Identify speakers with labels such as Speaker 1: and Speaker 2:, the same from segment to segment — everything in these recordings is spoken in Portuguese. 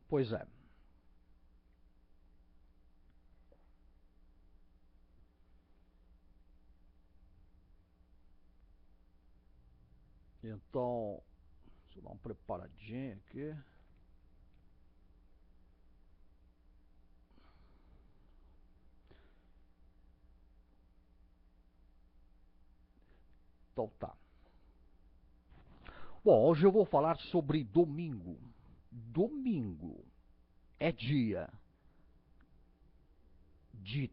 Speaker 1: Pois é. Então, deixa eu dar uma preparadinha aqui. Então tá. Bom, hoje eu vou falar sobre domingo. Domingo é dia de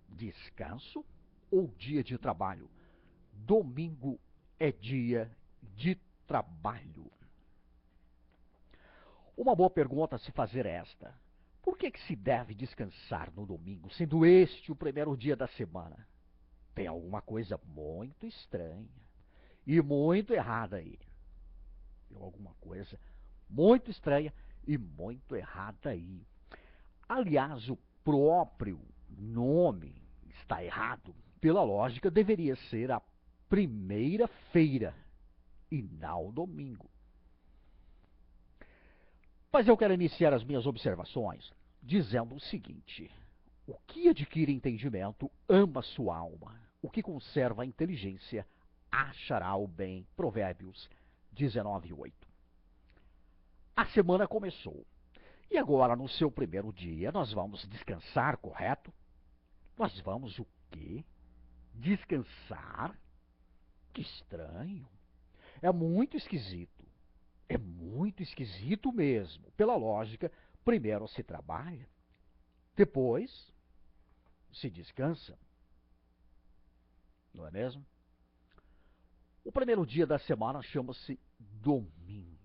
Speaker 1: descanso ou dia de trabalho? Domingo é dia de trabalho. Uma boa pergunta a se fazer é esta: por que se deve descansar no domingo, sendo este o primeiro dia da semana? Tem alguma coisa muito estranha e muito errada aí. Tem alguma coisa muito estranha e muito errada aí. Aliás, o próprio nome está errado. Pela lógica, deveria ser a primeira-feira e não o domingo. Mas eu quero iniciar as minhas observações dizendo o seguinte: o que adquire entendimento ama sua alma. O que conserva a inteligência achará o bem. Provérbios 19:8. A semana começou. E agora, no seu primeiro dia, nós vamos descansar, correto? Nós vamos o quê? Descansar? Que estranho. É muito esquisito. É muito esquisito mesmo. Pela lógica, primeiro se trabalha, depois se descansa. Não é mesmo? O primeiro dia da semana chama-se domingo.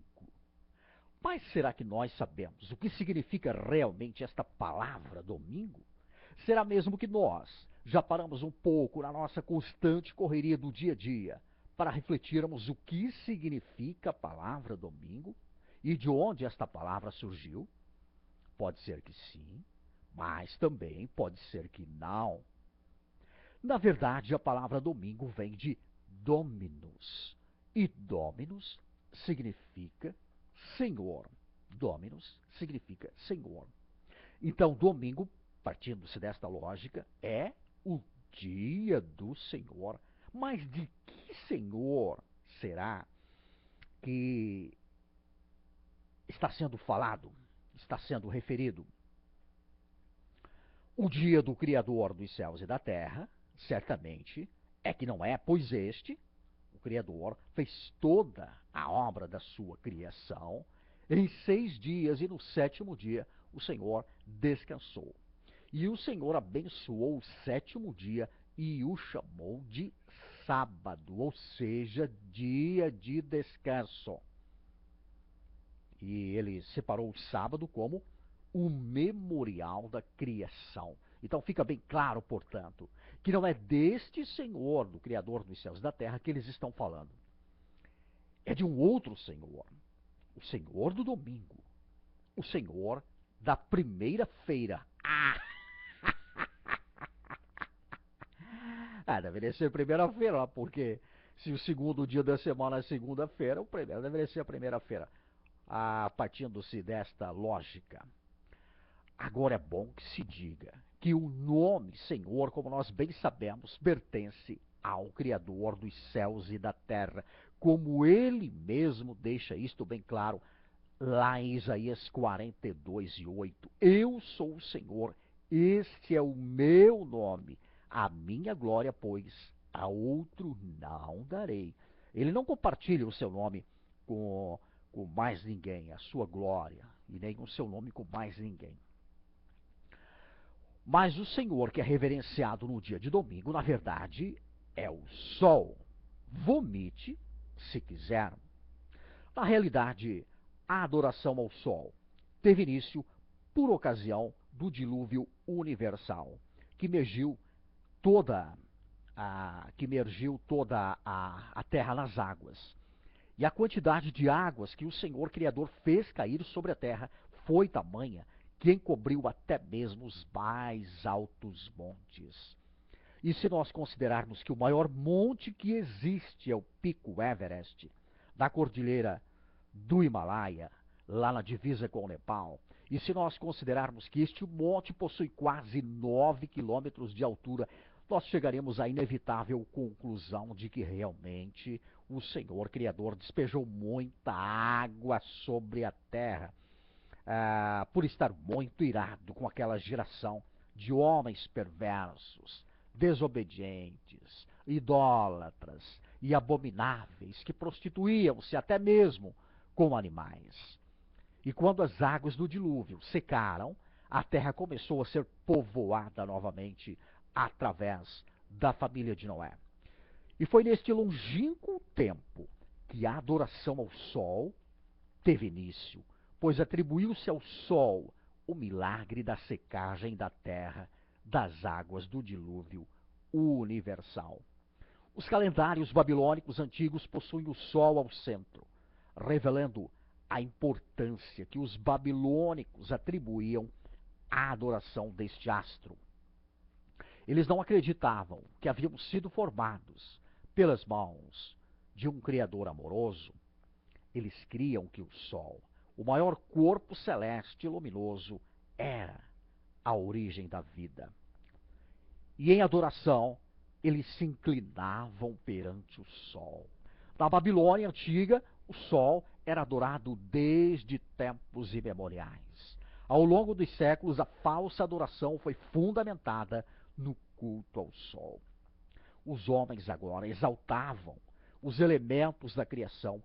Speaker 1: Mas será que nós sabemos o que significa realmente esta palavra domingo? Será mesmo que nós já paramos um pouco na nossa constante correria do dia a dia para refletirmos o que significa a palavra domingo e de onde esta palavra surgiu? Pode ser que sim, mas também pode ser que não. Na verdade, a palavra domingo vem de Dominus, e Dominus significa Senhor. Dominus significa Senhor. Então, domingo, partindo-se desta lógica, é o dia do Senhor. Mas de que Senhor será que está sendo falado, está sendo referido? O dia do Criador dos céus e da terra, certamente, é que não é, pois este, o Criador, fez toda a obra da sua criação em 6 dias, e no sétimo dia o Senhor descansou. E o Senhor abençoou o sétimo dia e o chamou de sábado, ou seja, dia de descanso. E ele separou o sábado como o memorial da criação. Então fica bem claro, portanto, que não é deste Senhor, do Criador dos céus e da terra, que eles estão falando. É de um outro Senhor. O Senhor do domingo. O Senhor da primeira-feira. Deveria ser primeira-feira, porque se o segundo dia da semana é segunda-feira, o primeiro deveria ser a primeira-feira. Partindo-se desta lógica. Agora é bom que se diga que o nome Senhor, como nós bem sabemos, pertence ao Criador dos céus e da terra, como ele mesmo deixa isto bem claro lá em Isaías 42:8. Eu sou o Senhor, este é o meu nome, a minha glória, pois a outro não darei. Ele não compartilha o seu nome com mais ninguém, a sua glória, e nem o seu nome com mais ninguém. Mas o Senhor que é reverenciado no dia de domingo, na verdade, é o sol. Vomite, se quiser. Na realidade, a adoração ao sol teve início por ocasião do dilúvio universal, que mergiu toda a terra nas águas. E a quantidade de águas que o Senhor Criador fez cair sobre a terra foi tamanha que encobriu até mesmo os mais altos montes. E se nós considerarmos que o maior monte que existe é o Pico Everest, da cordilheira do Himalaia, lá na divisa com o Nepal. E se nós considerarmos que este monte possui quase 9 quilômetros de altura, nós chegaremos à inevitável conclusão de que realmente o Senhor Criador despejou muita água sobre a terra, por estar muito irado com aquela geração de homens perversos, desobedientes, idólatras e abomináveis que prostituíam-se até mesmo com animais. E quando as águas do dilúvio secaram, a terra começou a ser povoada novamente através da família de Noé. E foi neste longínquo tempo que a adoração ao sol teve início, pois atribuiu-se ao sol o milagre da secagem da terra, das águas do dilúvio universal. Os calendários babilônicos antigos possuem o sol ao centro, revelando a importância que os babilônicos atribuíam à adoração deste astro. Eles não acreditavam que haviam sido formados pelas mãos de um Criador amoroso. Eles criam que o Sol, o maior corpo celeste e luminoso, era a origem da vida. E em adoração, eles se inclinavam perante o Sol. Na Babilônia antiga, o Sol era adorado desde tempos imemoriais. Ao longo dos séculos, a falsa adoração foi fundamentada no culto ao Sol. Os homens agora exaltavam os elementos da criação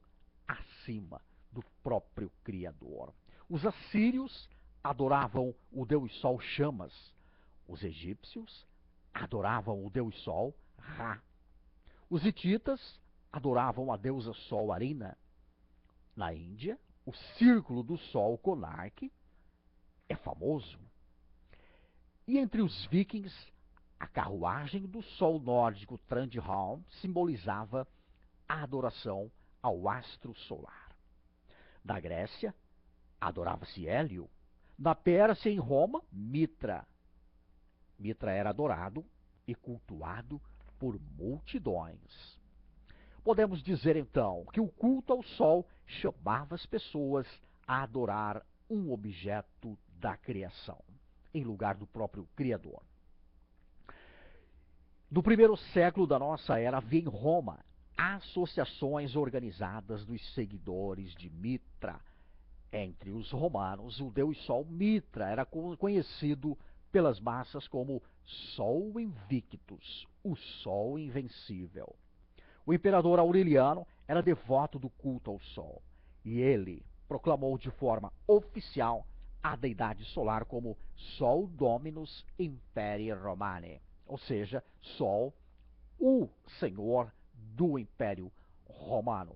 Speaker 1: acima do próprio Criador. Os assírios adoravam o Deus Sol Chamas. Os egípcios adoravam o Deus Sol Ra. Os hititas adoravam a deusa Sol Arina. Na Índia, o círculo do Sol Konark é famoso. E entre os vikings, a carruagem do Sol nórdico Trandheim simbolizava a adoração ao astro solar. Na Grécia, adorava-se Hélio. Na Pérsia e em Roma, Mitra. Mitra era adorado e cultuado por multidões. Podemos dizer então que o culto ao sol chamava as pessoas a adorar um objeto da criação, em lugar do próprio Criador. No primeiro século da nossa era, havia em Roma associações organizadas dos seguidores de Mitra. Entre os romanos, o deus Sol Mitra era conhecido pelas massas como Sol Invictus, o Sol Invencível. O imperador Aureliano era devoto do culto ao Sol, e ele proclamou de forma oficial a deidade solar como Sol Dominus Imperii Romani, ou seja, Sol, o Senhor do Império Romano.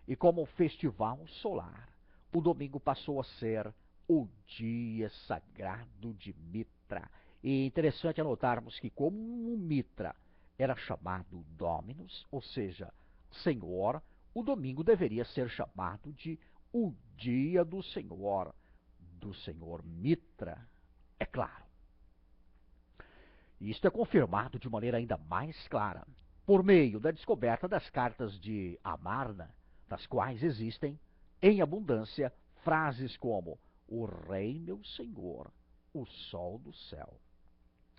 Speaker 1: E como festival solar, o domingo passou a ser o dia sagrado de Mitra. E é interessante anotarmos que, como Mitra era chamado Dominus, ou seja, Senhor, o domingo deveria ser chamado de o dia do Senhor Mitra, é claro. Isto é confirmado de maneira ainda mais clara por meio da descoberta das cartas de Amarna, das quais existem, em abundância, frases como: o Rei meu Senhor, o Sol do céu,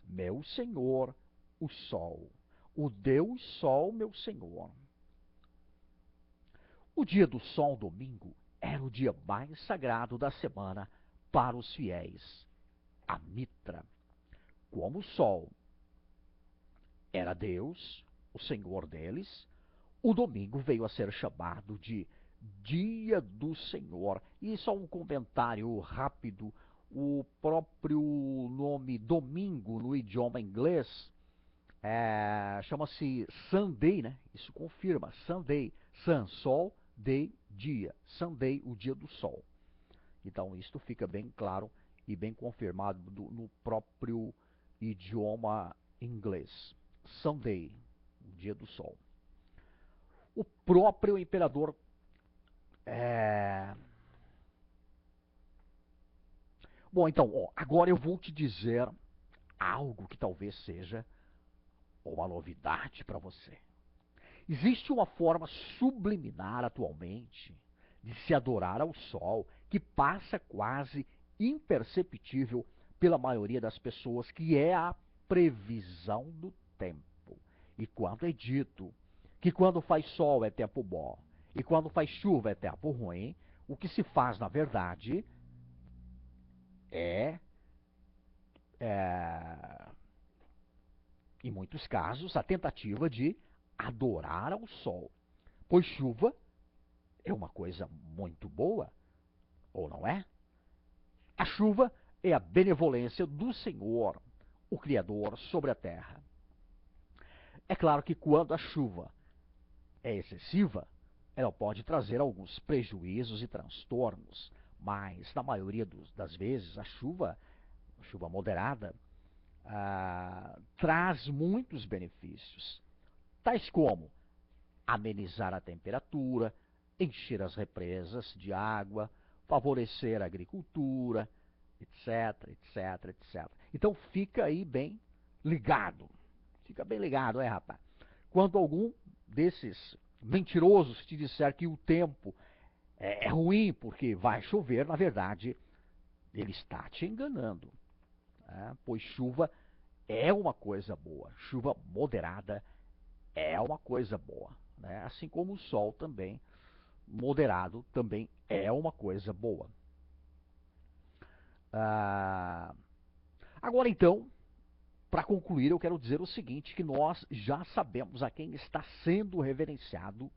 Speaker 1: meu Senhor, o Sol, o Deus Sol, meu Senhor. O dia do Sol domingo era o dia mais sagrado da semana para os fiéis a Mitra. Como o Sol era Deus, o Senhor deles, o domingo veio a ser chamado de Dia do Senhor. E só um comentário rápido: o próprio nome domingo no idioma inglês chama-se Sunday, né? Isso confirma, Sunday, Sun, Sol, Day, dia, Sunday, o dia do Sol. Então isto fica bem claro e bem confirmado no próprio idioma inglês. Sunday, o dia do Sol. O próprio imperador Bom, então, agora eu vou te dizer algo que talvez seja uma novidade para você. Existe uma forma subliminar atualmente de se adorar ao sol que passa quase imperceptível pela maioria das pessoas, que é a previsão do tempo. E quando é dito que quando faz sol é tempo bom e quando faz chuva é tempo ruim, o que se faz, na verdade, é, é em muitos casos, a tentativa de adorar ao sol. Pois chuva é uma coisa muito boa, ou não é? A chuva é a benevolência do Senhor, o Criador, sobre a terra. É claro que quando a chuva é excessiva, ela pode trazer alguns prejuízos e transtornos, mas na maioria das vezes a chuva moderada, traz muitos benefícios, tais como amenizar a temperatura, encher as represas de água, favorecer a agricultura, etc, etc, etc. Então fica aí bem ligado. Fica bem ligado, rapaz? Quando algum desses mentirosos te disser que o tempo é ruim porque vai chover, na verdade, ele está te enganando. Pois chuva é uma coisa boa. Chuva moderada é uma coisa boa. Né? Assim como o sol também, moderado, também é uma coisa boa. Agora então, para concluir, eu quero dizer o seguinte, que nós já sabemos a quem está sendo reverenciado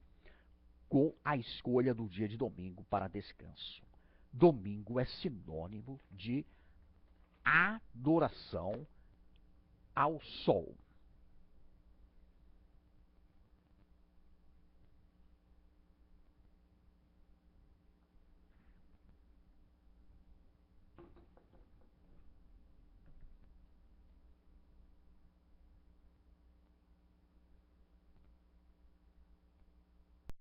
Speaker 1: com a escolha do dia de domingo para descanso. Domingo é sinônimo de adoração ao sol.